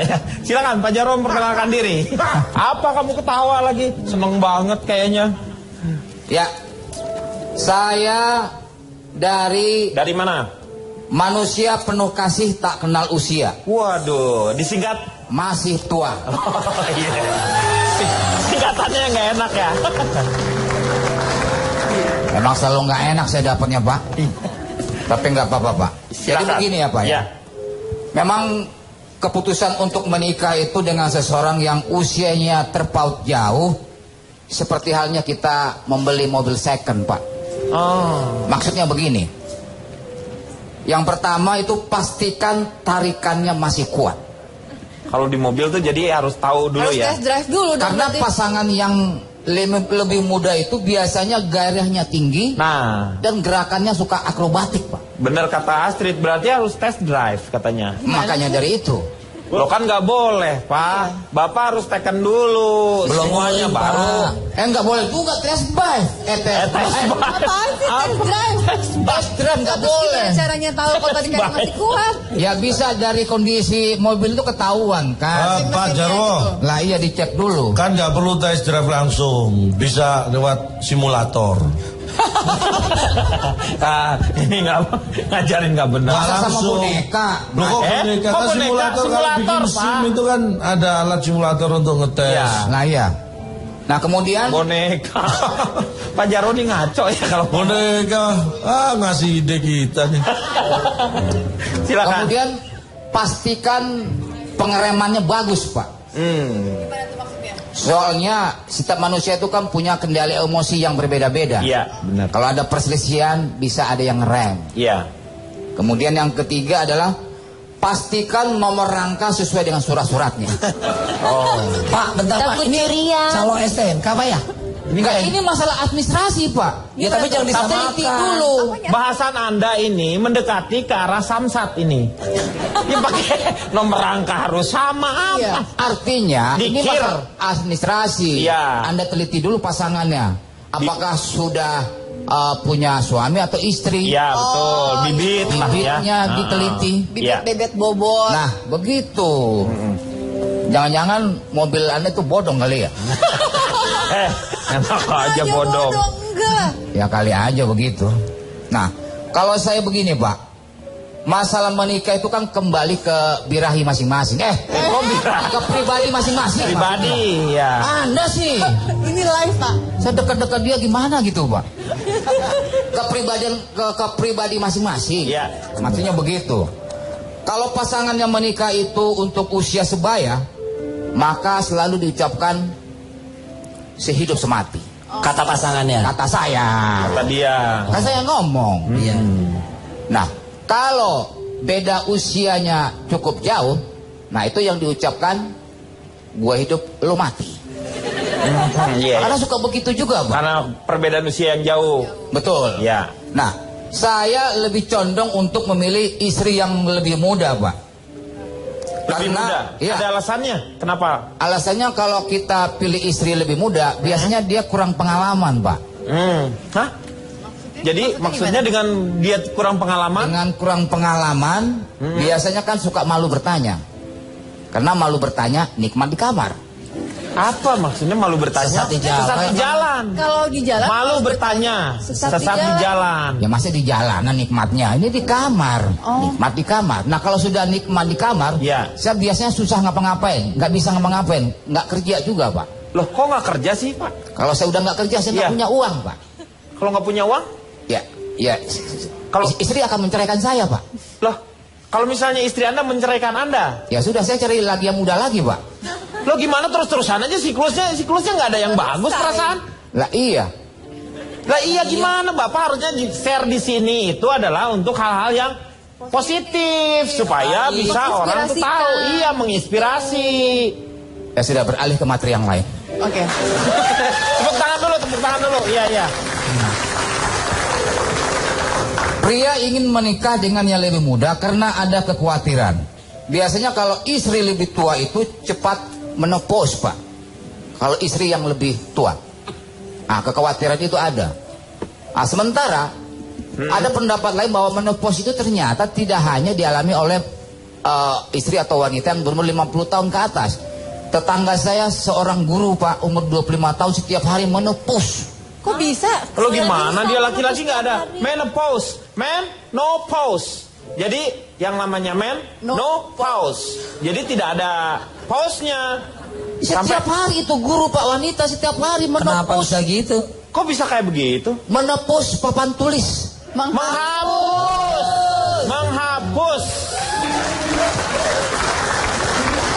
Ya. Silakan Pak Jarwo perkenalkan diri. Apa kamu ketawa lagi? Seneng banget kayaknya. Ya, saya dari mana? Manusia penuh kasih tak kenal usia. Waduh, disingkat masih tua. Oh iya. Singkatannya nggak enak ya. Emang selalu nggak enak saya dapatnya Pak. Tapi nggak apa-apa Pak. Jadi begini ya Pak ya. Memang keputusan untuk menikah itu dengan seseorang yang usianya terpaut jauh, seperti halnya kita membeli mobil second Pak. Maksudnya begini. Yang pertama itu pastikan tarikannya masih kuat. Kalau di mobil tuh jadi harus tahu dulu ya. Harus test drive dulu. Karena pasangan yang lebih muda itu biasanya gairahnya tinggi. Dan gerakannya suka akrobatik Pak. Bener kata Astrid, berarti harus test drive katanya. Makanya dari itu. Lo kan nggak boleh Pak. Bapak harus tekan dulu. Belum semuanya baru. Nggak boleh juga test drive. Test drive. Apaan sih test drive? Test drive nggak boleh. Gimana caranya tahu kalau tarikannya masih kuat? Ya bisa dari kondisi mobil itu ketahuan kan. Pak Jarwo. Lah iya dicek dulu. Kan nggak perlu test drive langsung, bisa lewat simulator. Ini ngajarin nggak benar. Masa sama boneka. Loh kok boneka? Kan simulator kalau bikin SIM itu kan ada alat simulator untuk ngetes. Ya. Nah iya. Nah kemudian boneka. Pak Jarwo ini ngaco ya kalau boneka. Ngasih ide kita nih. Silakan. Kemudian pastikan pengeremannya bagus Pak. Gimana tuh maksudnya? Soalnya setiap manusia itu kan punya kendali emosi yang berbeda-beda. Iya, benar. Kalau ada perselisihan bisa ada yang ngerem. Iya. Kemudian yang ketiga adalah pastikan nomor rangka sesuai dengan surat-suratnya. Pak, bentar Pak, ini calon STNK Pak ya? Ini masalah administrasi Pak. Ya tapi jangan disamakan dulu. Bahasan Anda ini mendekati ke arah samsat ini. Ini pakai nomor rangka harus sama apa? Iya. Artinya ini Dikir. masalah administrasi. Iya. Anda teliti dulu pasangannya. Apakah sudah punya suami atau istri? Iya betul. Bibitnya diteliti. Bibit-bebet bobot. Nah begitu. Jangan-jangan mobil Anda itu bodong kali ya? Enak aja bodong. Enggak. Ya kali aja begitu. Nah, kalau saya begini Pak, masalah menikah itu kan kembali ke birahi masing-masing. Ke pribadi masing-masing. Pribadi, ya. Anda sih. Ini live Pak. Saya dekat-dekat dia gimana gitu Pak? Ke pribadi masing-masing. Ya. Maksudnya begitu. Kalau pasangan yang menikah itu untuk usia sebaya, maka selalu diucapkan sehidup semati. Kata pasangannya. Kata saya. Kata dia. Kan saya ngomong. Iya. Nah, kalau beda usianya cukup jauh, nah itu yang diucapkan gua hidup lu mati. Iya. Karena suka begitu juga, Pak. Karena perbedaan usia yang jauh. Betul. Ya. Nah, saya lebih condong untuk memilih istri yang lebih muda, Pak. Lebih muda? Ya, ada alasannya? Kenapa? Alasannya kalau kita pilih istri lebih muda, biasanya dia kurang pengalaman, Pak. Hah? Jadi maksudnya dengan dia kurang pengalaman? Dengan kurang pengalaman, biasanya kan suka malu bertanya. Karena malu bertanya, nikmat di kamar. Apa maksudnya malu bertanya? Sesat di jalan. Sesat di jalan. Kalau di jalan Malu bertanya. Sesat Sesat di di jalan. Ya masih di jalanan nikmatnya, ini di kamar. Nikmat di kamar. Nah kalau sudah nikmat di kamar, Ya. saya biasanya susah ngapa-ngapain, nggak bisa ngapa-ngapain, nggak kerja juga, Pak. Loh kok nggak kerja sih Pak? Kalau saya udah nggak kerja, saya nggak Ya. punya uang, Pak. Kalau nggak punya uang? Ya, Kalau istri akan menceraikan saya, Pak. Loh, kalau misalnya istri Anda menceraikan Anda, Ya sudah, saya cari lagi yang muda lagi, Pak. lo gimana terus-terusan aja siklusnya nggak ada yang bagus perasaan? Lah iya. Lah iya gimana Bapak harusnya share di sini itu adalah untuk hal-hal yang positif supaya bisa orang tuh tahu, iya menginspirasi. Ya sudah, beralih ke materi yang lain. Oke. Tepuk tangan dulu. Iya. Pria ingin menikah dengan yang lebih muda karena ada kekhawatiran. Biasanya kalau istri lebih tua itu cepat menopause, Pak. Kalau istri yang lebih tua. Nah, kekhawatiran itu ada. Nah, sementara ada pendapat lain bahwa menopause itu ternyata tidak hanya dialami oleh istri atau wanita yang berumur 50 tahun ke atas. Tetangga saya seorang guru Pak, umur 25 tahun setiap hari menepus. Kok bisa? Lo gimana dia laki-laki nggak ada menopause, no pause. Jadi yang namanya no pause. Jadi tidak ada pause-nya. Setiap hari itu guru Pak, wanita setiap hari menepus. Kenapa bisa gitu? Kok bisa kayak begitu? Menepus papan tulis. Menghapus.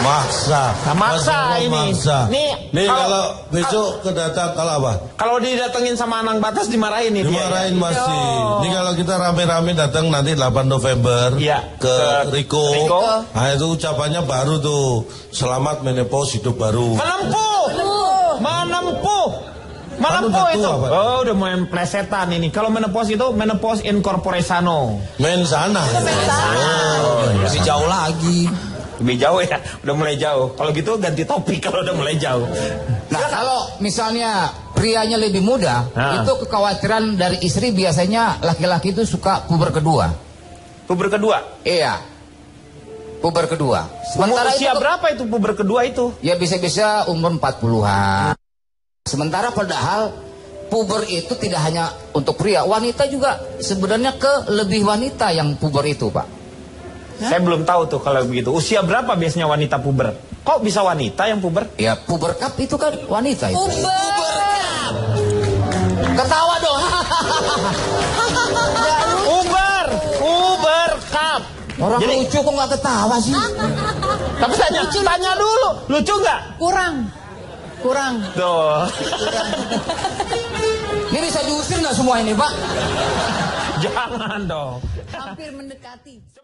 Maksa ini. Maksa. Nih kalau besok kedatang kalau apa? Kalau didatengin sama Anang Batas dimarahin nih. Dimarahin masih. Ini kalau kita rame-rame datang nanti 8 November ke Riko. Nah itu ucapannya baru tuh. Selamat menopause hidup baru. Menempuh itu. Oh, udah main plesetan ini. Kalau menopause itu menopause incorporesano. Mensana. Lebih jauh lagi. Lebih jauh ya, udah mulai jauh. Kalau gitu ganti topik kalau udah mulai jauh. Nah, kalau misalnya prianya lebih muda, itu kekhawatiran dari istri biasanya laki-laki itu suka puber kedua. Puber kedua? Iya. Puber kedua. Sementara usia berapa itu puber kedua itu? Ya bisa-bisa umur 40-an. Sementara padahal puber itu tidak hanya untuk pria, wanita juga sebenarnya lebih wanita yang puber itu, Pak. Saya belum tahu tuh kalau begitu. Usia berapa biasanya wanita puber? Kok bisa wanita yang puber? Ya puber cup itu kan wanita itu. Puber cup. Ketawa dong. Puber cup. Orang jadi, lucu kok nggak ketawa sih? Tapi tanya dulu, lucu nggak? Kurang. Tuh. Ini bisa diusir nggak semua ini, Pak? Jangan dong. Hampir mendekati.